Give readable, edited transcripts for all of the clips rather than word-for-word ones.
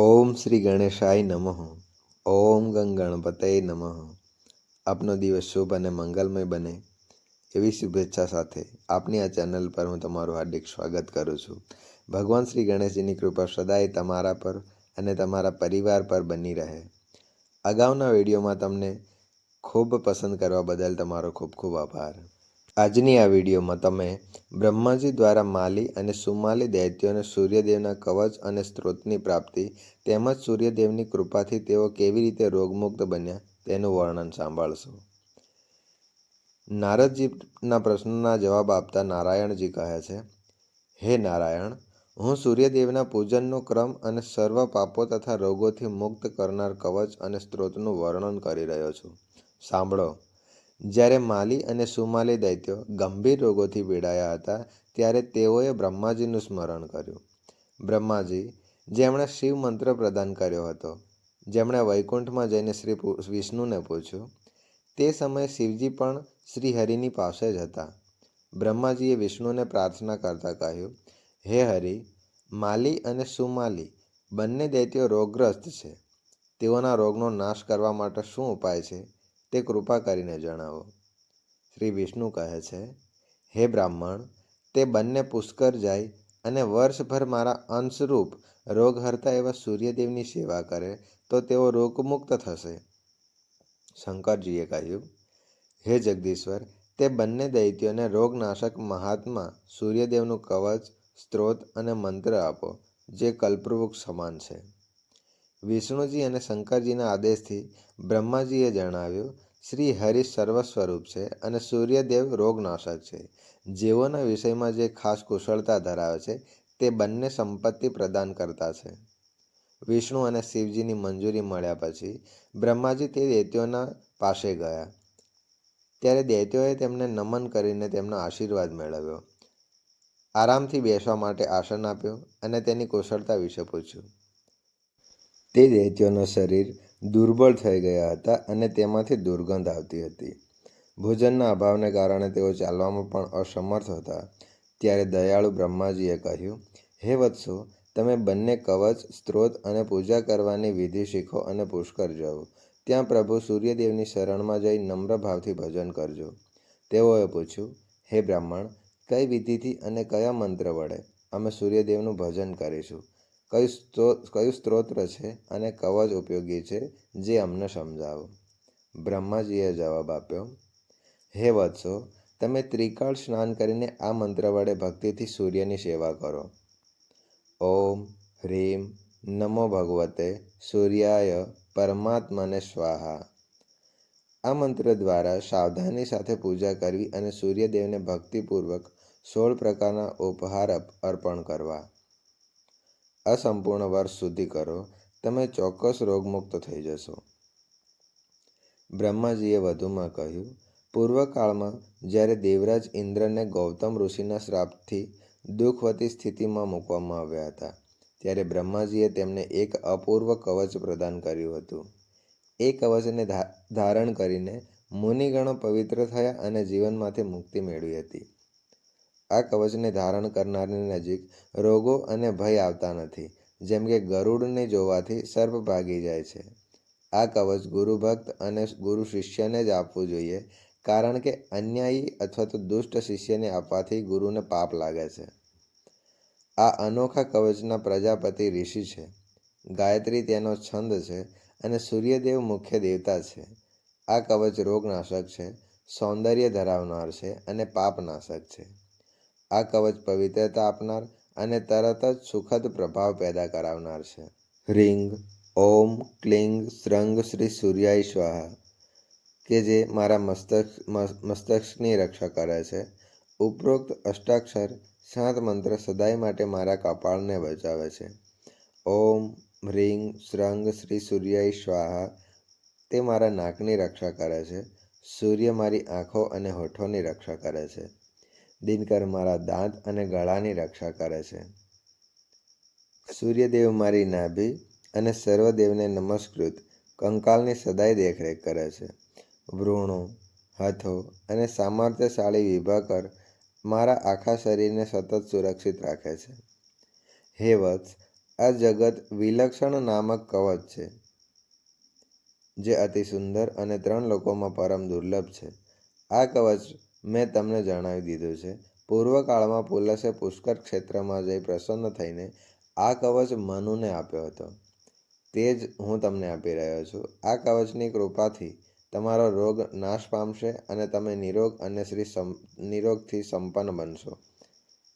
ઓમ શ્રી ગણેશાય નમઃ. ઓમ ગણપતય નમઃ. આપનો દિવસ શુભ અને મંગલમય બને એવી શુભેચ્છા સાથે આપની આ ચેનલ પર હું તમારું હાર્દિક સ્વાગત કરું છું. ભગવાન શ્રી ગણેશજીની કૃપા સદાય તમારા પર અને તમારા પરિવાર પર બની રહે. અગાઉના વિડીયોમાં તમને ખૂબ પસંદ કરવા બદલ તમારો ખૂબ ખૂબ આભાર. આજની આ વિડીયોમાં તમે બ્રહ્માજી દ્વારા માલી અને સુમાલી દૈત્યોને સૂર્યદેવના કવચ અને સ્ત્રોતની પ્રાપ્તિ તેમજ સૂર્યદેવની કૃપાથી તેઓ કેવી રીતે રોગમુક્ત બન્યા તેનું વર્ણન સાંભળશો. નારદજીના પ્રશ્નના જવાબ આપતા નારાયણજી કહે છે, હે નારાયણ, હું સૂર્યદેવના પૂજનનો ક્રમ અને સર્વ પાપો તથા રોગોથી મુક્ત કરનાર કવચ અને સ્ત્રોતનું વર્ણન કરી રહ્યો છું. સાંભળો. જ્યારે માલી અને સુમાલી દૈત્યો ગંભીર રોગોથી પીડાયા હતા ત્યારે તેઓએ બ્રહ્માજીનું સ્મરણ કર્યું. બ્રહ્માજી, જેમણે શિવ મંત્ર પ્રદાન કર્યો હતો, જેમણે વૈકુંઠમાં જઈને શ્રી વિષ્ણુને પૂછ્યું, તે સમયે શિવજી પણ શ્રી હરિની પાસે જ હતા. બ્રહ્માજીએ વિષ્ણુને પ્રાર્થના કરતા કહ્યું, હે હરિ, માલી અને સુમાલી બંને દૈત્યો રોગગ્રસ્ત છે. તેઓના રોગનો નાશ કરવા માટે શું ઉપાય છે તે કૃપા કરીને જણાવો. શ્રી વિષ્ણુ કહે છે, હે બ્રાહ્મણ, તે બંને પુષ્કર જાય અને વર્ષભર મારા અંશરૂપ રોગહર્તા એવા સૂર્યદેવની સેવા કરે તો તેઓ રોગમુક્ત થશે. શંકરજીએ કહ્યું, હે જગદીશ્વર, તે બંને દૈત્યોને રોગનાશક મહાત્મા સૂર્યદેવનું કવચ, સ્ત્રોત અને મંત્ર આપો, જે કલ્પવૃક્ષ સમાન છે. વિષ્ણુજી અને શંકરજીના આદેશથી બ્રહ્માજીએ જણાવ્યું, શ્રી હરિ સર્વ સ્વરૂપ છે અને સૂર્યદેવ રોગનાશક છે. જેઓના વિષયમાં જે ખાસ કુશળતા ધરાવે છે તે બંને સંપત્તિ પ્રદાન કરતા છે. વિષ્ણુ અને શિવજીની મંજૂરી મળ્યા પછી બ્રહ્માજી તે દૈત્યોના પાસે ગયા. ત્યારે દૈત્યોએ તેમને નમન કરીને તેમનો આશીર્વાદ મેળવ્યો. આરામથી બેસવા માટે આસન આપ્યું અને તેની કુશળતા વિશે પૂછ્યું. તે દૈત્યોના શરીર દુર્બળ થઈ ગયા હતા અને તેમાંથી દુર્ગંધ આવતી હતી. ભોજનના અભાવને કારણે તેઓ ચાલવામાં પણ અસમર્થ હતા. ત્યારે દયાળુ બ્રહ્માજીએ કહ્યું, હે વત્સો, તમે બંને કવચ, સ્ત્રોત અને પૂજા કરવાની વિધિ શીખો અને પુષ્કર જાઓ. ત્યાં પ્રભુ સૂર્યદેવની શરણમાં જઈ નમ્ર ભાવથી ભજન કરજો. તેઓએ પૂછ્યું, હે બ્રાહ્મણ, કઈ વિધિથી અને કયા મંત્ર વડે અમે સૂર્યદેવનું ભજન કરીશું? કયું સ્ત્રોત્ર છે અને કવચ ઉપયોગી છે, જે અમને સમજાવો. બ્રહ્માજીએ જવાબ આપ્યો, હે વત્સો, તમે ત્રિકાળ સ્નાન કરીને આ મંત્ર વડે ભક્તિથી સૂર્યની સેવા કરો. ઓમ હ્રીમ નમો ભગવતે સૂર્યાય પરમાત્મને સ્વાહા. આ મંત્ર દ્વારા સાવધાની સાથે પૂજા કરવી અને સૂર્યદેવને ભક્તિપૂર્વક 16 પ્રકારના ઉપહાર અર્પણ કરવા. અસંપૂર્ણ વર્ષ સુધી કરો. તમે ચોક્કસ રોગમુક્ત થઈ જશો. બ્રહ્માજીએ વધુમાં કહ્યું, પૂર્વકાળમાં જ્યારે દેવરાજ ઇન્દ્રને ગૌતમ ઋષિના શ્રાપથી દુઃખવતી સ્થિતિમાં મૂકવામાં આવ્યા હતા, ત્યારે બ્રહ્માજીએ તેમને એક અપૂર્વ કવચ પ્રદાન કર્યું હતું. એ કવચને ધારણ કરીને મુનિગણો પવિત્ર થયા અને જીવનમાંથી મુક્તિ મેળવી હતી. આ કવચને ધારણ કરનારની નજીક રોગો અને ભય આવતા નથી. જેમ કે ગરુડને જોવાથી સર્પ ભાગી જાય છે. આ કવચ ગુરુભક્ત અને ગુરુ શિષ્યને જ આપવું જોઈએ, કારણ કે અન્યાયી અથવા તો દુષ્ટ શિષ્યને આપવાથી ગુરુને પાપ લાગે છે. આ અનોખા કવચના પ્રજાપતિ ઋષિ છે. ગાયત્રી તેનો છંદ છે અને સૂર્યદેવ મુખ્ય દેવતા છે. આ કવચ રોગનાશક છે, સૌંદર્ય ધરાવનાર છે અને પાપનાશક છે. આ કવચ પવિત્રતા આપનાર અને તરત જ સુખદ પ્રભાવ પેદા કરાવનાર છે. હ્રીંગ ઓમ ક્લીંગ શ્રંગ શ્રી સૂર્યાય સ્વાહા, કે જે મારા મસ્તકની રક્ષા કરે છે. ઉપરોક્ત અષ્ટાક્ષર 7 મંત્ર સદાય માટે મારા કપાળને બચાવે છે. ઓમ હ્રીંગ શ્રંગ શ્રી સૂર્યાય સ્વાહા, તે મારા નાકની રક્ષા કરે છે. સૂર્ય મારી આંખો અને હોઠોની રક્ષા કરે છે. દિનકર મારા દાંત અને ગળાની રક્ષા કરે છે. સૂર્યદેવ મારી નાભી અને સર્વદેવને નમસ્કૃત કંકાલની સદાય દેખરેખ કરે છે. વૃણો, હાથો અને સામર્થ્યશાળી વિભાકર મારા આખા શરીરને સતત સુરક્ષિત રાખે છે. હે વત્સ, આ જગત વિલક્ષણ નામક કવચ છે, જે અતિ સુંદર અને 3 લોકોમાં પરમ દુર્લભ છે. આ કવચ મેં તમને જણાવી દીધું છે. પૂર્વકાળમાં પુલસે પુષ્કર ક્ષેત્રમાં જઈ પ્રસન્ન થઈને આ કવચ મનુને આપ્યો હતો. તે જ હું તમને આપી રહ્યો છું. આ કવચની કૃપાથી તમારો રોગ નાશ પામશે અને તમે નિરોગ અને નિરોગથી સંપન્ન બનશો,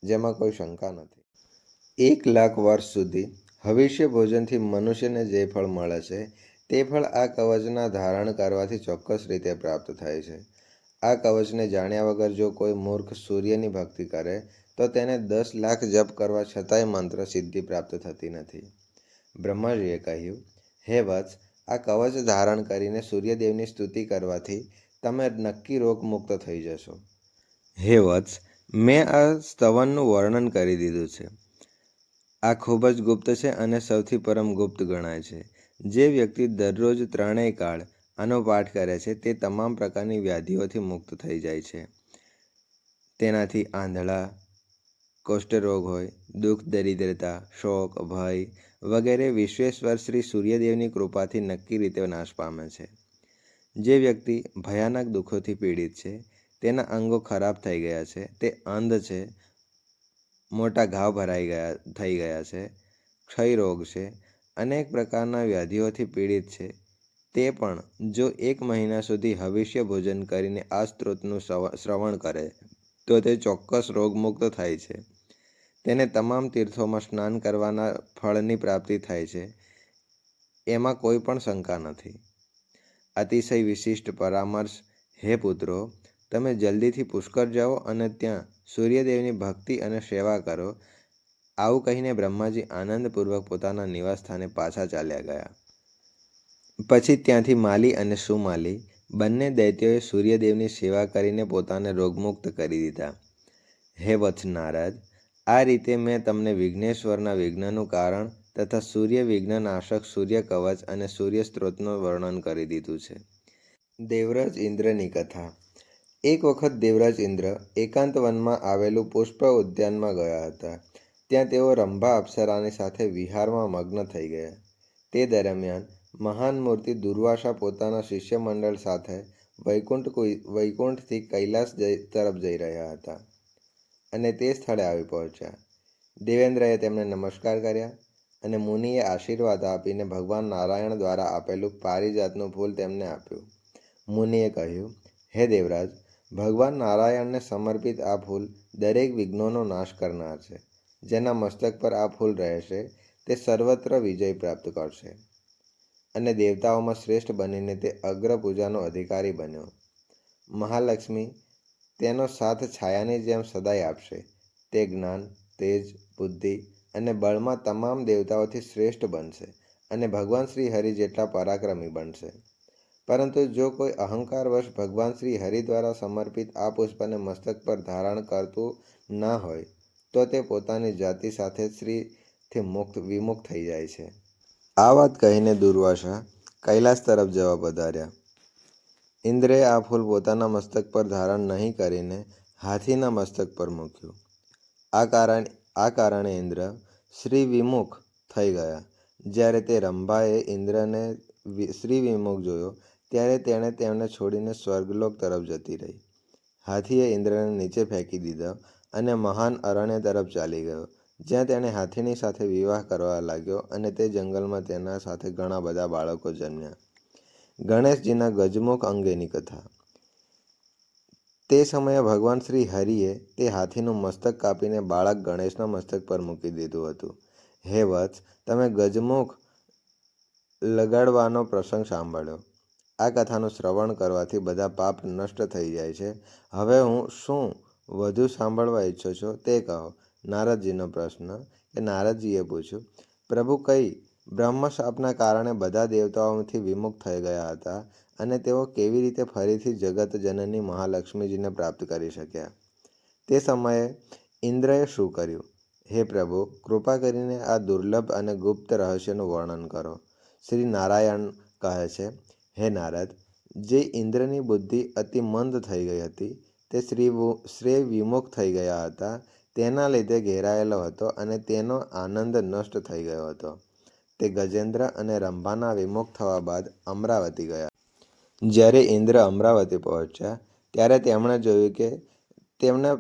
જેમાં કોઈ શંકા નથી. 1,00,000 વર્ષ સુધી હવિષ્ય ભોજનથી મનુષ્યને જે ફળ મળે છે, તે ફળ આ કવચના ધારણ કરવાથી ચોક્કસ રીતે પ્રાપ્ત થાય છે. આ કવચને જાણ્યા વગર જો કોઈ મૂર્ખ સૂર્યની ભક્તિ કરે તો તેને 10,00,000 જપ કરવા છતાંય મંત્ર સિદ્ધિ પ્રાપ્ત થતી નથી. બ્રહ્માજીએ કહ્યું, હે વત્સ, આ કવચ ધારણ કરીને સૂર્યદેવની સ્તુતિ કરવાથી તમે નક્કી રોગમુક્ત થઈ જશો. હે વત્સ, મેં આ સ્તવનનું વર્ણન કરી દીધું છે. આ ખૂબ જ ગુપ્ત છે અને સૌથી પરમ ગુપ્ત ગણાય છે. જે વ્યક્તિ દરરોજ 3 કાળ આનો પાઠ કરે છે, તે તમામ પ્રકારની વ્યાધિઓથી મુક્ત થઈ જાય છે. તેનાથી આંધળા, કુષ્ઠરોગ હોય, દુઃખ, દરિદ્રતા, શોક, ભય વગેરે વિશ્વેશ્વર શ્રી સૂર્યદેવની કૃપાથી નક્કી રીતે નાશ પામે છે. જે વ્યક્તિ ભયાનક દુઃખોથી પીડિત છે, તેના અંગો ખરાબ થઈ ગયા છે, તે અંધ છે, મોટા ઘાવ થઈ ગયા છે, ક્ષય રોગ છે, અનેક પ્રકારના વ્યાધિઓથી પીડિત છે, તે પણ જો 1 મહિના સુધી હવિષ્ય ભોજન કરીને આ સ્ત્રોતનું શ્રવણ કરે તો તે ચોક્કસ રોગમુક્ત થાય છે. તેને તમામ તીર્થોમાં સ્નાન કરવાના ફળની પ્રાપ્તિ થાય છે, એમાં કોઈ પણ શંકા નથી. અતિશય વિશિષ્ટ પરામર્શ. હે પુત્રો, તમે જલ્દીથી પુષ્કર જાઓ અને ત્યાં સૂર્યદેવની ભક્તિ અને સેવા કરો. આવું કહીને બ્રહ્માજી આનંદપૂર્વક પોતાના નિવાસ સ્થાને પાછા ચાલ્યા ગયા. પછી ત્યાંથી માલી અને સુમાલી બંને દૈત્યોએ સૂર્યદેવની સેવા કરીને પોતાને રોગમુક્ત કરી દીધા. હે વત્સ નારદ, આ રીતે મેં તમને વિઘ્નેશ્વરના વિઘ્નનું કારણ તથા સૂર્ય વિઘ્નનાશક સૂર્ય કવચ અને સૂર્ય સ્ત્રોતનું વર્ણન કરી દીધું છે. દેવરાજ ઇન્દ્રની કથા. એક વખત દેવરાજ ઇન્દ્ર એકાંત વનમાં આવેલું પુષ્પ ઉદ્યાનમાં ગયા હતા. ત્યાં તેઓ રંભા અપ્સરાની સાથે વિહારમાં મગ્ન થઈ ગયા. તે દરમિયાન મહાન મૂર્તિ દુર્વાસા પોતાના શિષ્યમંડળ સાથે વૈકુંઠથી કૈલાસ તરફ જઈ રહ્યા હતા અને તે સ્થળે આવી પહોંચ્યા. દેવેન્દ્રએ તેમને નમસ્કાર કર્યા અને મુનિએ આશીર્વાદ આપીને ભગવાન નારાયણ દ્વારા આપેલું પારિજાતનું ફૂલ તેમને આપ્યું. મુનિએ કહ્યું, હે દેવરાજ, ભગવાન નારાયણને સમર્પિત આ ફૂલ દરેક વિઘ્નોનો નાશ કરનાર છે. જેના મસ્તક પર આ ફૂલ રહેશે તે સર્વત્ર વિજય પ્રાપ્ત કરશે અને દેવતાઓમાં શ્રેષ્ઠ બનીને તે અગ્ર પૂજાનો અધિકારી બન્યો. મહાલક્ષ્મી તેનો સાથ છાયાની જેમ સદાય આપશે. તે જ્ઞાન, તેજ, બુદ્ધિ અને બળમાં તમામ દેવતાઓથી શ્રેષ્ઠ બનશે અને ભગવાન શ્રી હરિ જેટલા પરાક્રમી બનશે. પરંતુ જો કોઈ અહંકારવશ ભગવાન શ્રી હરિ દ્વારા સમર્પિત આ પુષ્પને મસ્તક પર ધારણ કરતું ના હોય તો તે પોતાની જાતિ સાથે શ્રીથી વિમુખ થઈ જાય છે. આ વાત કહીને દુર્વાસા કૈલાસ તરફ જવા પધાર્યા. ઇન્દ્રએ આ ફૂલ પોતાના મસ્તક પર ધારણ નહીં કરીને હાથીના મસ્તક પર મૂક્યું. આ કારણે ઇન્દ્ર શ્રી વિમુખ થઈ ગયા. જ્યારે તે રંભાએ ઇન્દ્રને શ્રી વિમુખ જોયો ત્યારે તેણે તેમને છોડીને સ્વર્ગલોક તરફ જતી રહી. હાથીએ ઇન્દ્રને નીચે ફેંકી દીધો અને મહાન અરણ્ય તરફ ચાલી ગયો, જ્યાં તેણે હાથીની સાથે વિવાહ કરવા લાગ્યો અને તે જંગલમાં તેના સાથે ઘણા બધા બાળકો જન્મ્યા. ગણેશજીના ગજમુખ અંગેની કથા. તે સમયે ભગવાન શ્રી હરિએ તે હાથીનું મસ્તક કાપીને બાળક ગણેશના મસ્તક પર મૂકી દીધું હતું. હે વત્સ, તમે ગજમુખ લગાડવાનો પ્રસંગ સાંભળ્યો. આ કથાનું શ્રવણ કરવાથી બધા પાપ નષ્ટ થઈ જાય છે. હવે હું શું વધુ સાંભળવા ઈચ્છો છો તે કહો. નારદજીનો પ્રશ્ન. કે નારદજીએ પૂછ્યું, પ્રભુ, કઈ બ્રહ્મશાપના કારણે બધા દેવતાઓથી વિમુખ થઈ ગયા હતા અને તેઓ કેવી રીતે ફરીથી જગત જનની મહાલક્ષ્મીજીને પ્રાપ્ત કરી શક્યા? તે સમયે ઇન્દ્રએ શું કર્યું? હે પ્રભુ, કૃપા કરીને આ દુર્લભ અને ગુપ્ત રહસ્યનું વર્ણન કરો. શ્રી નારાયણ કહે છે, હે નારદ, જે ઇન્દ્રની બુદ્ધિ અતિ મંદ થઈ ગઈ હતી, તે શ્રી વિમુખ થઈ ગયા હતા, તેના લીધે ઘેરાયેલો હતો અને તેનો આનંદ નષ્ટ થઈ ગયો હતો. તે ગજેન્દ્ર અને રંભાના વિમુખ થવા બાદ અમરાવતી ગયા. જ્યારે ઇન્દ્ર અમરાવતી પહોંચ્યા ત્યારે તેમણે જોયું કે તેમને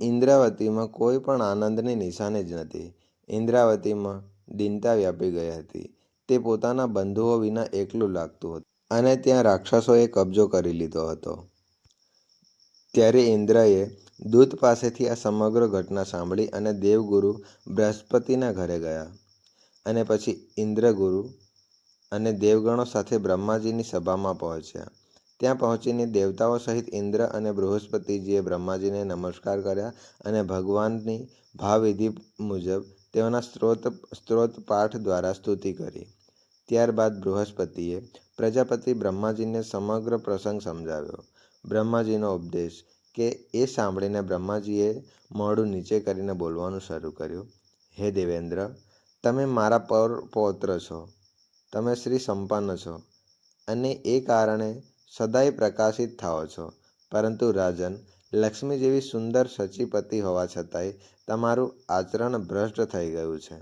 ઇન્દ્રાવતીમાં કોઈ પણ આનંદની નિશાની જ નથી. ઇન્દ્રાવતીમાં દીનતા વ્યાપી ગઈ હતી. તે પોતાના બંધુઓ વિના એકલું લાગતું હતું અને ત્યાં રાક્ષસોએ કબજો કરી લીધો હતો. ત્યારે ઇન્દ્રએ દૂત પાસેથી આ સમગ્ર ઘટના સાંભળી અને દેવગુરુ બૃહસ્પતિના ઘરે ગયા અને પછી ઇન્દ્રગુરુ અને દેવગણો સાથે બ્રહ્માજીની સભામાં પહોંચ્યા. ત્યાં પહોંચીને દેવતાઓ સહિત ઇન્દ્ર અને બૃહસ્પતિજીએ બ્રહ્માજીને નમસ્કાર કર્યા અને ભગવાનની ભાવવિધિ મુજબ તેઓના સ્ત્રોત પાઠ દ્વારા સ્તુતિ કરી. ત્યારબાદ બૃહસ્પતિએ પ્રજાપતિ બ્રહ્માજીને સમગ્ર પ્રસંગ સમજાવ્યો. બ્રહ્માજીનો ઉપદેશ કે એ સાંભળીને બ્રહ્માજીએ મોઢું નીચે કરીને બોલવાનું શરૂ કર્યું. હે દેવેન્દ્ર, તમે મારા પૌત્ર છો. તમે શ્રી સંપન્ન છો અને એ કારણે સદાય પ્રકાશિત થાઓ છો. પરંતુ રાજન, લક્ષ્મી જેવી સુંદર સચીપતિ હોવા છતાંય તમારું આચરણ ભ્રષ્ટ થઈ ગયું છે.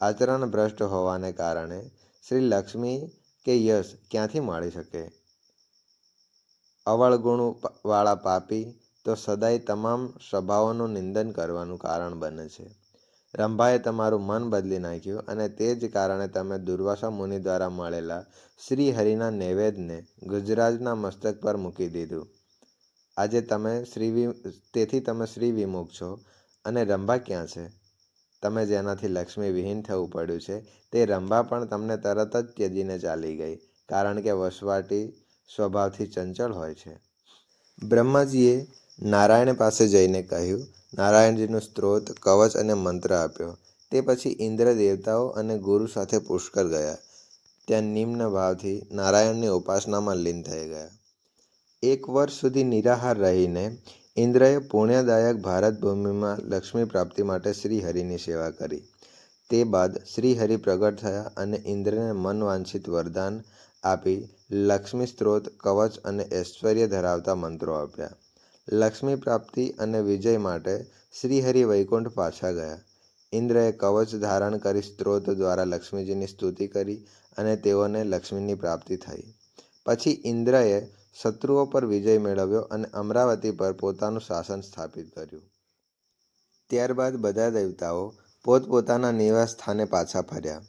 આચરણ ભ્રષ્ટ હોવાને કારણે શ્રી લક્ષ્મી કે યશ ક્યાંથી મળી શકે? અવળગુણવાળા પાપી તો સદાય તમામ સ્વભાવોનું નિંદન કરવાનું કારણ બને છે. રંભાએ તમારું મન બદલી નાખ્યું અને તે જ કારણે તમે દુર્વાસા મુનિ દ્વારા મળેલા શ્રી હરિના નૈવેદ્યને ગજરાજના મસ્તક પર મૂકી દીધું. આજે તેથી તમે શ્રી વિમુખ છો. અને રંભા ક્યાં છે? તમે જેનાથી લક્ષ્મી વિહીન થવું પડ્યું છે તે રંભા પણ તમને તરત જ ત્યજીને ચાલી ગઈ, કારણ કે વસવાટી સ્વભાવથી ચંચળ હોય છે. બ્રહ્માજીએ નારાયણ પાસે જઈને કહ્યું. નારાયણજીનું સ્ત્રોત, કવચ અને મંત્ર આપ્યો. તે પછી ઇન્દ્ર દેવતાઓ અને ગુરુ સાથે પુષ્કર ગયા. ત્યાં નિમ્ન ભાવથી નારાયણની ઉપાસનામાં લીન થઈ ગયા. 1 વર્ષ સુધી નિરાહાર રહીને ઇન્દ્રએ પુણ્યદાયક ભારત ભૂમિમાં લક્ષ્મી પ્રાપ્તિ માટે શ્રીહરિની સેવા કરી. તે બાદ શ્રીહરિ પ્રગટ થયા અને ઇન્દ્રને મનવાંછિત વરદાન આપી લક્ષ્મી સ્ત્રોત, કવચ અને ઐશ્વર્ય ધરાવતા મંત્રો આપ્યા. લક્ષ્મી પ્રાપ્તિ અને વિજય માટે શ્રીહરિ વૈકુંઠ પાછા ગયા. ઇન્દ્રએ કવચ ધારણ કરી સ્ત્રોત દ્વારા લક્ષ્મીજીની સ્તુતિ કરી અને તેઓને લક્ષ્મીની પ્રાપ્તિ થઈ. પછી ઇન્દ્રએ શત્રુઓ પર વિજય મેળવ્યો અને અમરાવતી પર પોતાનું શાસન સ્થાપિત કર્યું. ત્યારબાદ બધા દેવતાઓ પોતપોતાના નિવાસ સ્થાને પાછા ફર્યા.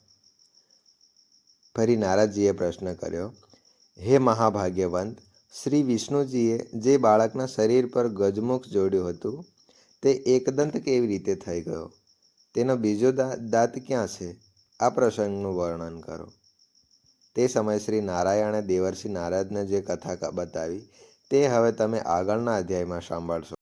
ફરી નારદજીએ પ્રશ્ન કર્યો. હે મહાભાગ્યવંત, શ્રી વિષ્ણુજીએ જે બાળકના શરીર પર ગજમુખ જોડ્યું હતું તે એકદંત કેવી રીતે થઈ ગયો? તેનો બીજો દાંત ક્યાં છે? આ પ્રસંગનું વર્ણન કરો. તે સમયે શ્રી નારાયણે દેવર્ષિ નારદને જે કથા બતાવી તે હવે તમે આગળના અધ્યાયમાં સાંભળશો.